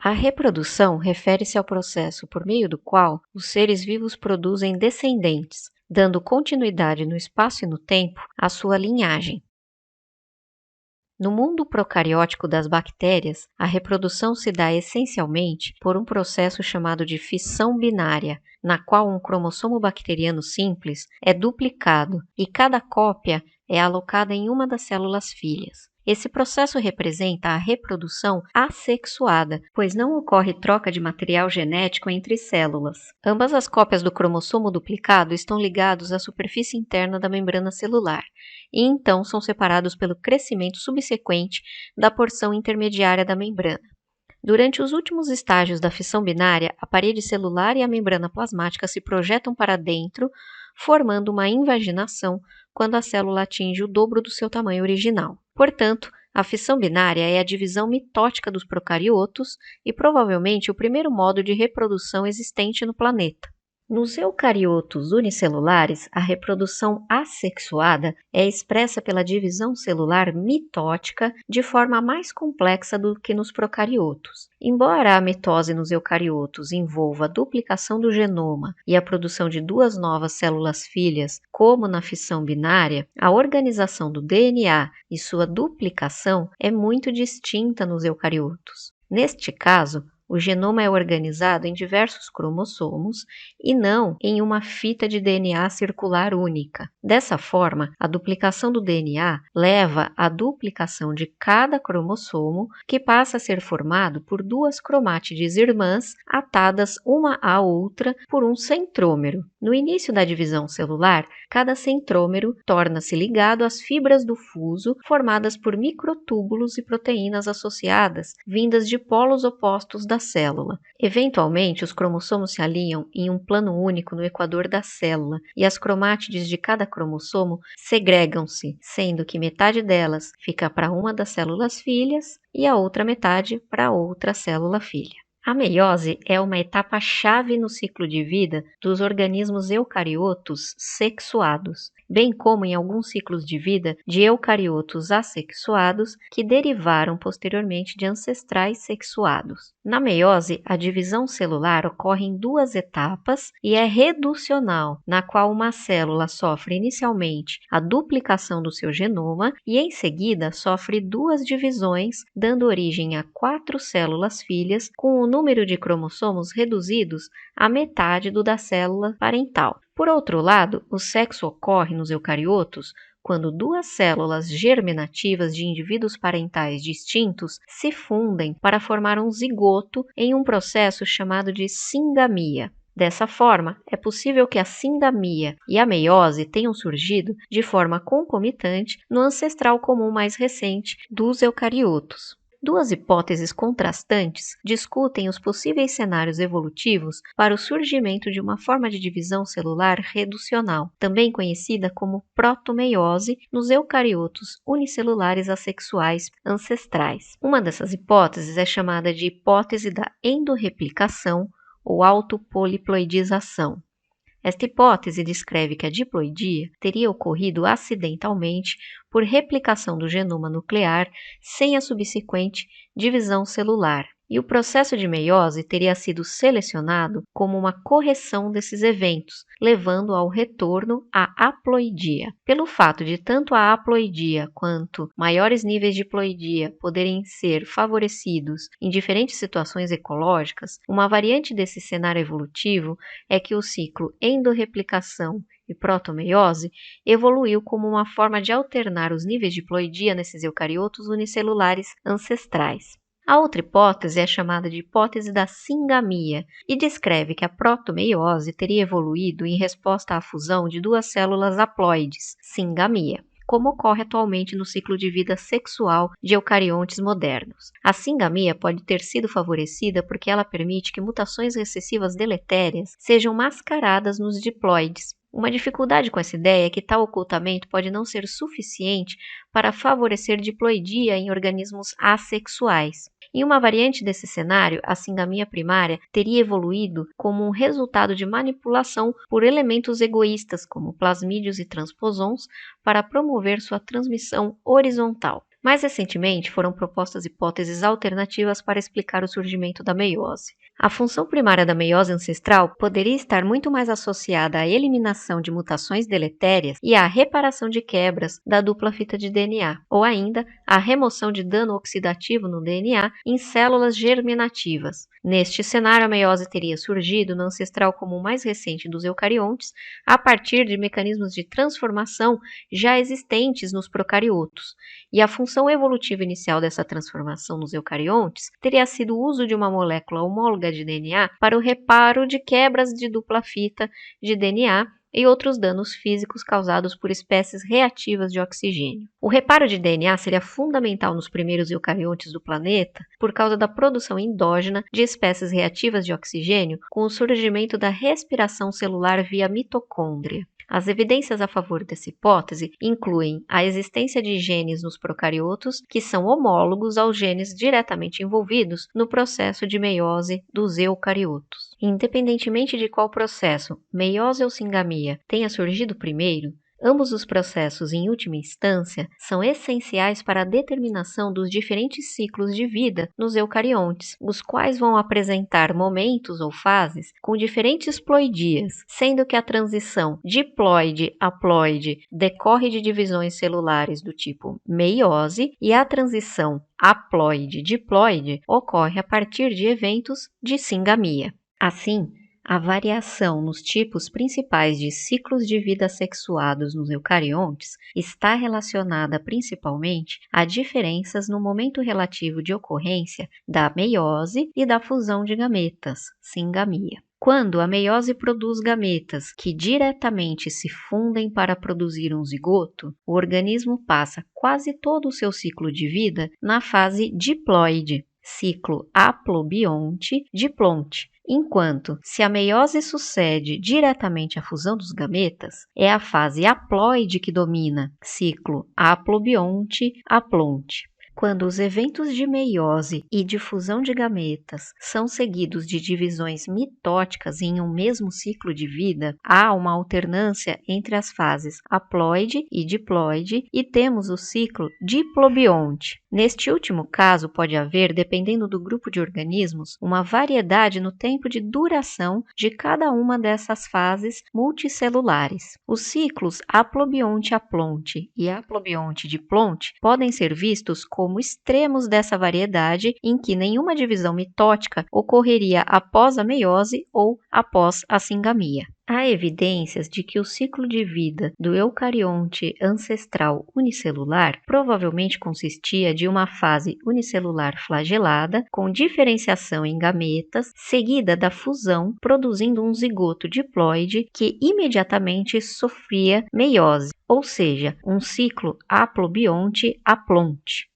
A reprodução refere-se ao processo por meio do qual os seres vivos produzem descendentes, dando continuidade no espaço e no tempo à sua linhagem. No mundo procariótico das bactérias, a reprodução se dá essencialmente por um processo chamado de fissão binária, na qual um cromossomo bacteriano simples é duplicado e cada cópia é alocada em uma das células filhas. Esse processo representa a reprodução assexuada, pois não ocorre troca de material genético entre células. Ambas as cópias do cromossomo duplicado estão ligados à superfície interna da membrana celular, e então são separados pelo crescimento subsequente da porção intermediária da membrana. Durante os últimos estágios da fissão binária, a parede celular e a membrana plasmática se projetam para dentro, formando uma invaginação quando a célula atinge o dobro do seu tamanho original. Portanto, a fissão binária é a divisão mitótica dos procariotos e provavelmente o primeiro modo de reprodução existente no planeta. Nos eucariotos unicelulares, a reprodução assexuada é expressa pela divisão celular mitótica de forma mais complexa do que nos procariotos. Embora a mitose nos eucariotos envolva a duplicação do genoma e a produção de duas novas células filhas, como na fissão binária, a organização do DNA e sua duplicação é muito distinta nos eucariotos. Neste caso, o genoma é organizado em diversos cromossomos e não em uma fita de DNA circular única. Dessa forma, a duplicação do DNA leva à duplicação de cada cromossomo, que passa a ser formado por duas cromátides irmãs atadas uma à outra por um centrômero. No início da divisão celular, cada centrômero torna-se ligado às fibras do fuso formadas por microtúbulos e proteínas associadas, vindas de polos opostos da célula. Eventualmente, os cromossomos se alinham em um plano único no equador da célula e as cromátides de cada cromossomo segregam-se, sendo que metade delas fica para uma das células filhas e a outra metade para outra célula filha. A meiose é uma etapa-chave no ciclo de vida dos organismos eucariotos sexuados, bem como em alguns ciclos de vida de eucariotos assexuados que derivaram posteriormente de ancestrais sexuados. Na meiose, a divisão celular ocorre em duas etapas e é reducional, na qual uma célula sofre inicialmente a duplicação do seu genoma e em seguida sofre duas divisões, dando origem a 4 células filhas com o número de cromossomos reduzidos à metade do da célula parental. Por outro lado, o sexo ocorre nos eucariotos quando duas células germinativas de indivíduos parentais distintos se fundem para formar um zigoto em um processo chamado de singamia. Dessa forma, é possível que a singamia e a meiose tenham surgido de forma concomitante no ancestral comum mais recente dos eucariotos. Duas hipóteses contrastantes discutem os possíveis cenários evolutivos para o surgimento de uma forma de divisão celular reducional, também conhecida como protomeiose, nos eucariotos unicelulares assexuais ancestrais. Uma dessas hipóteses é chamada de hipótese da endorreplicação ou autopoliploidização. Esta hipótese descreve que a diploidia teria ocorrido acidentalmente por replicação do genoma nuclear sem a subsequente divisão celular, e o processo de meiose teria sido selecionado como uma correção desses eventos, levando ao retorno à haploidia. Pelo fato de tanto a haploidia quanto maiores níveis de ploidia poderem ser favorecidos em diferentes situações ecológicas, uma variante desse cenário evolutivo é que o ciclo endorreplicação e protomeiose evoluiu como uma forma de alternar os níveis de ploidia nesses eucariotos unicelulares ancestrais. A outra hipótese é chamada de hipótese da singamia e descreve que a protomeiose teria evoluído em resposta à fusão de duas células haploides, singamia, como ocorre atualmente no ciclo de vida sexual de eucariontes modernos. A singamia pode ter sido favorecida porque ela permite que mutações recessivas deletérias sejam mascaradas nos diploides. Uma dificuldade com essa ideia é que tal ocultamento pode não ser suficiente para favorecer diploidia em organismos assexuais. Em uma variante desse cenário, a singamia primária teria evoluído como um resultado de manipulação por elementos egoístas, como plasmídios e transposons, para promover sua transmissão horizontal. Mais recentemente, foram propostas hipóteses alternativas para explicar o surgimento da meiose. A função primária da meiose ancestral poderia estar muito mais associada à eliminação de mutações deletérias e à reparação de quebras da dupla fita de DNA, ou ainda à remoção de dano oxidativo no DNA em células germinativas. Neste cenário, a meiose teria surgido no ancestral comum mais recente dos eucariontes, a partir de mecanismos de transformação já existentes nos procariotos, e a função evolutiva inicial dessa transformação nos eucariontes teria sido o uso de uma molécula homóloga de DNA para o reparo de quebras de dupla fita de DNA e outros danos físicos causados por espécies reativas de oxigênio. O reparo de DNA seria fundamental nos primeiros eucariontes do planeta por causa da produção endógena de espécies reativas de oxigênio com o surgimento da respiração celular via mitocôndria. As evidências a favor dessa hipótese incluem a existência de genes nos procariotos que são homólogos aos genes diretamente envolvidos no processo de meiose dos eucariotos. Independentemente de qual processo, meiose ou singamia, tenha surgido primeiro, ambos os processos, em última instância, são essenciais para a determinação dos diferentes ciclos de vida nos eucariontes, os quais vão apresentar momentos ou fases com diferentes ploidias, sendo que a transição diploide-haploide decorre de divisões celulares do tipo meiose e a transição haploide-diploide ocorre a partir de eventos de singamia. Assim, a variação nos tipos principais de ciclos de vida sexuados nos eucariontes está relacionada principalmente a diferenças no momento relativo de ocorrência da meiose e da fusão de gametas, singamia. Quando a meiose produz gametas que diretamente se fundem para produzir um zigoto, o organismo passa quase todo o seu ciclo de vida na fase diploide, ciclo haplobionte-diplonte, enquanto, se a meiose sucede diretamente à fusão dos gametas, é a fase haploide que domina, ciclo haplobionte-haplonte. Quando os eventos de meiose e de fusão de gametas são seguidos de divisões mitóticas em um mesmo ciclo de vida, há uma alternância entre as fases haploide e diploide e temos o ciclo diplobionte. Neste último caso, pode haver, dependendo do grupo de organismos, uma variedade no tempo de duração de cada uma dessas fases multicelulares. Os ciclos haplobionte-haplonte e haplobionte-diplonte podem ser vistos como extremos dessa variedade em que nenhuma divisão mitótica ocorreria após a meiose ou após a singamia. Há evidências de que o ciclo de vida do eucarionte ancestral unicelular provavelmente consistia de uma fase unicelular flagelada, com diferenciação em gametas, seguida da fusão, produzindo um zigoto diploide que imediatamente sofria meiose, ou seja, um ciclo haplobionte-haplonte.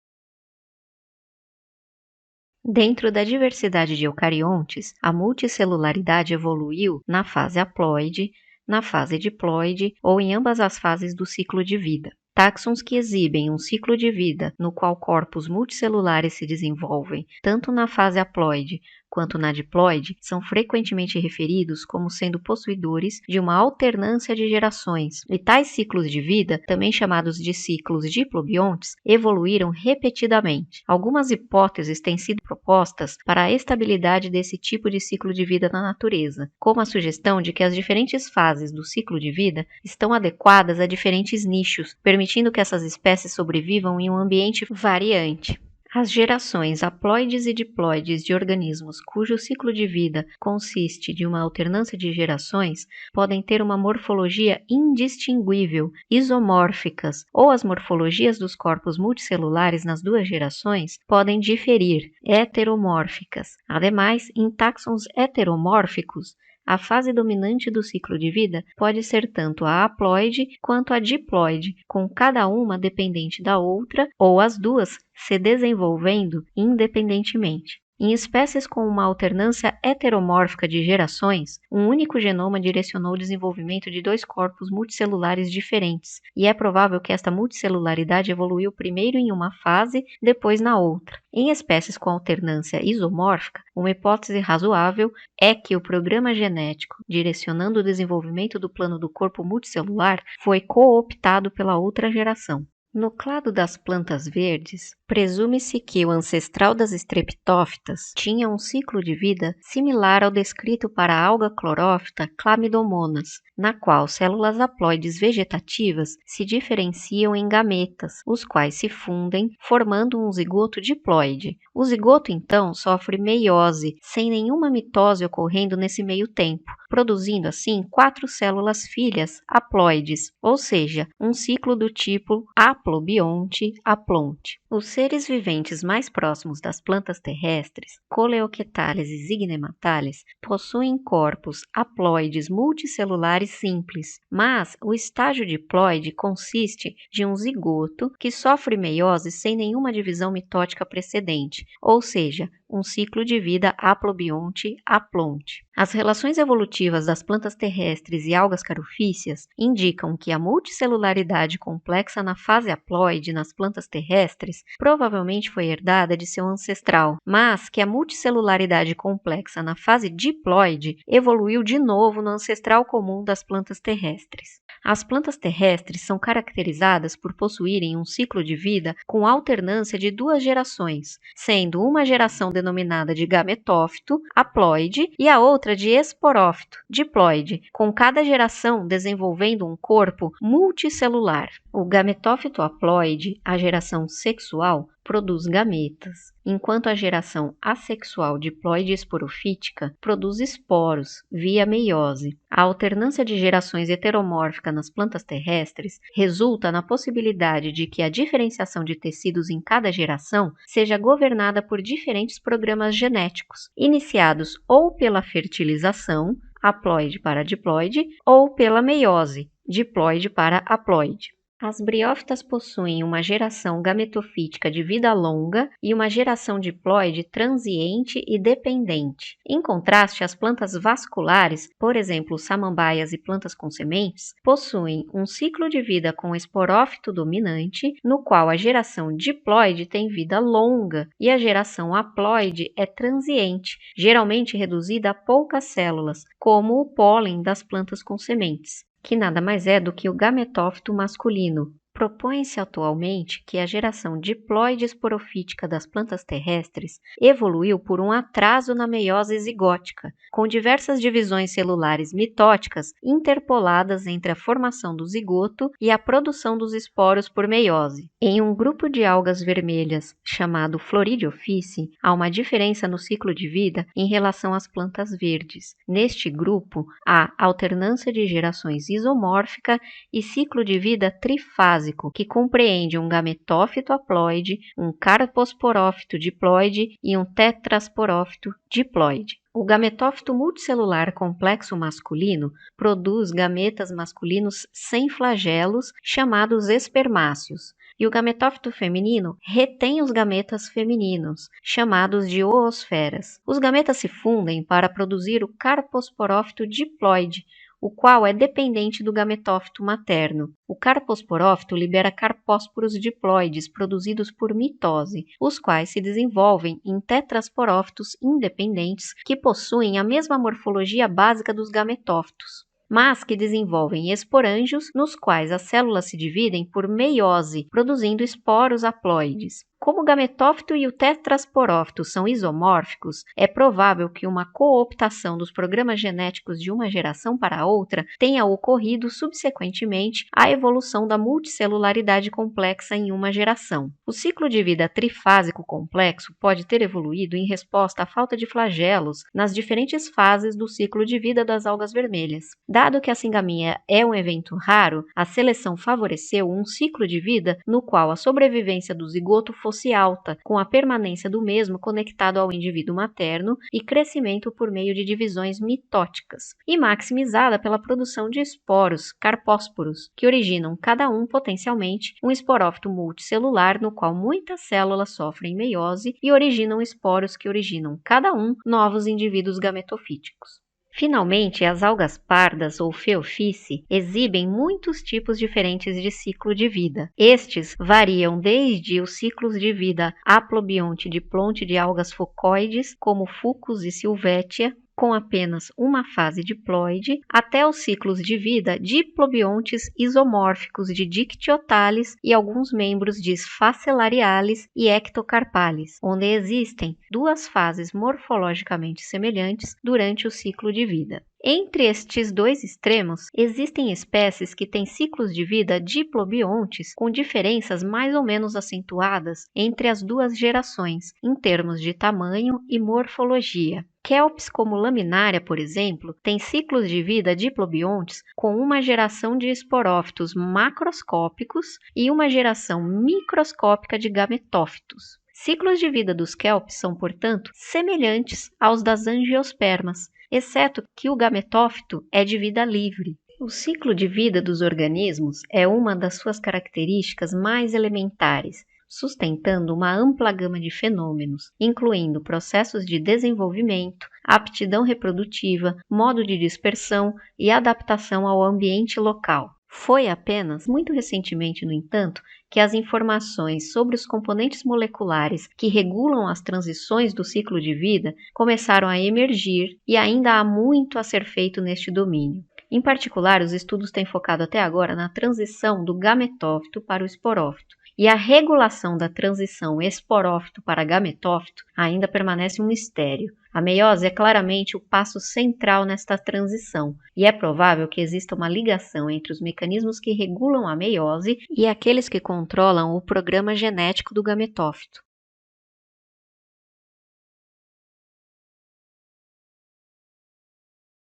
Dentro da diversidade de eucariontes, a multicelularidade evoluiu na fase haploide, na fase diploide ou em ambas as fases do ciclo de vida. Táxons que exibem um ciclo de vida no qual corpos multicelulares se desenvolvem tanto na fase haploide quanto na diploide são frequentemente referidos como sendo possuidores de uma alternância de gerações, e tais ciclos de vida, também chamados de ciclos diplobiontes, evoluíram repetidamente. Algumas hipóteses têm sido propostas para a estabilidade desse tipo de ciclo de vida na natureza, como a sugestão de que as diferentes fases do ciclo de vida estão adequadas a diferentes nichos, permitindo que essas espécies sobrevivam em um ambiente variante. As gerações haploides e diploides de organismos cujo ciclo de vida consiste de uma alternância de gerações podem ter uma morfologia indistinguível, isomórficas, ou as morfologias dos corpos multicelulares nas duas gerações podem diferir, heteromórficas. Ademais, em táxons heteromórficos, a fase dominante do ciclo de vida pode ser tanto a haploide quanto a diploide, com cada uma dependente da outra ou as duas se desenvolvendo independentemente. Em espécies com uma alternância heteromórfica de gerações, um único genoma direcionou o desenvolvimento de dois corpos multicelulares diferentes, e é provável que esta multicelularidade evoluiu primeiro em uma fase, depois na outra. Em espécies com alternância isomórfica, uma hipótese razoável é que o programa genético direcionando o desenvolvimento do plano do corpo multicelular foi cooptado pela outra geração. No clado das plantas verdes, presume-se que o ancestral das estreptófitas tinha um ciclo de vida similar ao descrito para a alga clorófita Chlamydomonas, na qual células haploides vegetativas se diferenciam em gametas, os quais se fundem, formando um zigoto diploide. O zigoto, então, sofre meiose, sem nenhuma mitose ocorrendo nesse meio tempo, produzindo assim 4 células filhas haploides, ou seja, um ciclo do tipo haplobionte-haplonte. Os seres viventes mais próximos das plantas terrestres, Coleoquetales e Zygnemathales, possuem corpos haploides multicelulares simples, mas o estágio diploide consiste de um zigoto que sofre meiose sem nenhuma divisão mitótica precedente, ou seja, um ciclo de vida haplobionte-haplonte. As relações evolutivas das plantas terrestres e algas carofíceas indicam que a multicelularidade complexa na fase haploide nas plantas terrestres provavelmente foi herdada de seu ancestral, mas que a multicelularidade complexa na fase diploide evoluiu de novo no ancestral comum das plantas terrestres. As plantas terrestres são caracterizadas por possuírem um ciclo de vida com alternância de 2 gerações, sendo uma geração denominada de gametófito, haploide, e a outra de esporófito, diploide, com cada geração desenvolvendo um corpo multicelular. O gametófito haploide, a geração sexual, produz gametas, enquanto a geração assexual diploide esporofítica produz esporos via meiose. A alternância de gerações heteromórfica nas plantas terrestres resulta na possibilidade de que a diferenciação de tecidos em cada geração seja governada por diferentes programas genéticos, iniciados ou pela fertilização, haploide para diploide, ou pela meiose, diploide para haploide. As briófitas possuem uma geração gametofítica de vida longa e uma geração diploide transiente e dependente. Em contraste, as plantas vasculares, por exemplo, samambaias e plantas com sementes, possuem um ciclo de vida com esporófito dominante, no qual a geração diploide tem vida longa e a geração haploide é transiente, geralmente reduzida a poucas células, como o pólen das plantas com sementes, que nada mais é do que o gametófito masculino. Propõe-se atualmente que a geração diploide esporofítica das plantas terrestres evoluiu por um atraso na meiose zigótica, com diversas divisões celulares mitóticas interpoladas entre a formação do zigoto e a produção dos esporos por meiose. Em um grupo de algas vermelhas chamado Floridiofice, há uma diferença no ciclo de vida em relação às plantas verdes. Neste grupo, há alternância de gerações isomórfica e ciclo de vida trifásico, que compreende um gametófito haploide, um carposporófito diploide e um tetrasporófito diploide. O gametófito multicelular complexo masculino produz gametas masculinos sem flagelos, chamados espermáceos, e o gametófito feminino retém os gametas femininos, chamados de oosferas. Os gametas se fundem para produzir o carposporófito diploide, o qual é dependente do gametófito materno. O carposporófito libera carpósporos diploides produzidos por mitose, os quais se desenvolvem em tetrasporófitos independentes que possuem a mesma morfologia básica dos gametófitos, mas que desenvolvem esporângios nos quais as células se dividem por meiose, produzindo esporos haploides. Como o gametófito e o tetrasporófito são isomórficos, é provável que uma cooptação dos programas genéticos de uma geração para a outra tenha ocorrido subsequentemente à evolução da multicelularidade complexa em uma geração. O ciclo de vida trifásico complexo pode ter evoluído em resposta à falta de flagelos nas diferentes fases do ciclo de vida das algas vermelhas. Dado que a singamia é um evento raro, a seleção favoreceu um ciclo de vida no qual a sobrevivência do zigoto fosse alta, com a permanência do mesmo conectado ao indivíduo materno e crescimento por meio de divisões mitóticas, e maximizada pela produção de esporos, carpósporos, que originam cada um potencialmente um esporófito multicelular no qual muitas células sofrem meiose e originam esporos que originam cada um novos indivíduos gametofíticos. Finalmente, as algas pardas ou Phaeophyce exibem muitos tipos diferentes de ciclo de vida. Estes variam desde os ciclos de vida haplobionte-diplonte de algas focoides, como Fucus e Sylvetia, com apenas uma fase diploide, até os ciclos de vida diplobiontes isomórficos de Dictyothallis e alguns membros de Sphacellarialis e Ectocarpalis, onde existem duas fases morfologicamente semelhantes durante o ciclo de vida. Entre estes dois extremos, existem espécies que têm ciclos de vida diplobiontes com diferenças mais ou menos acentuadas entre as duas gerações, em termos de tamanho e morfologia. Kelps como laminária, por exemplo, tem ciclos de vida diplobiontes com uma geração de esporófitos macroscópicos e uma geração microscópica de gametófitos. Ciclos de vida dos kelps são, portanto, semelhantes aos das angiospermas, exceto que o gametófito é de vida livre. O ciclo de vida dos organismos é uma das suas características mais elementares, sustentando uma ampla gama de fenômenos, incluindo processos de desenvolvimento, aptidão reprodutiva, modo de dispersão e adaptação ao ambiente local. Foi apenas muito recentemente, no entanto, que as informações sobre os componentes moleculares que regulam as transições do ciclo de vida começaram a emergir e ainda há muito a ser feito neste domínio. Em particular, os estudos têm focado até agora na transição do gametófito para o esporófito, e a regulação da transição esporófito para gametófito ainda permanece um mistério. A meiose é claramente o passo central nesta transição, e é provável que exista uma ligação entre os mecanismos que regulam a meiose e aqueles que controlam o programa genético do gametófito.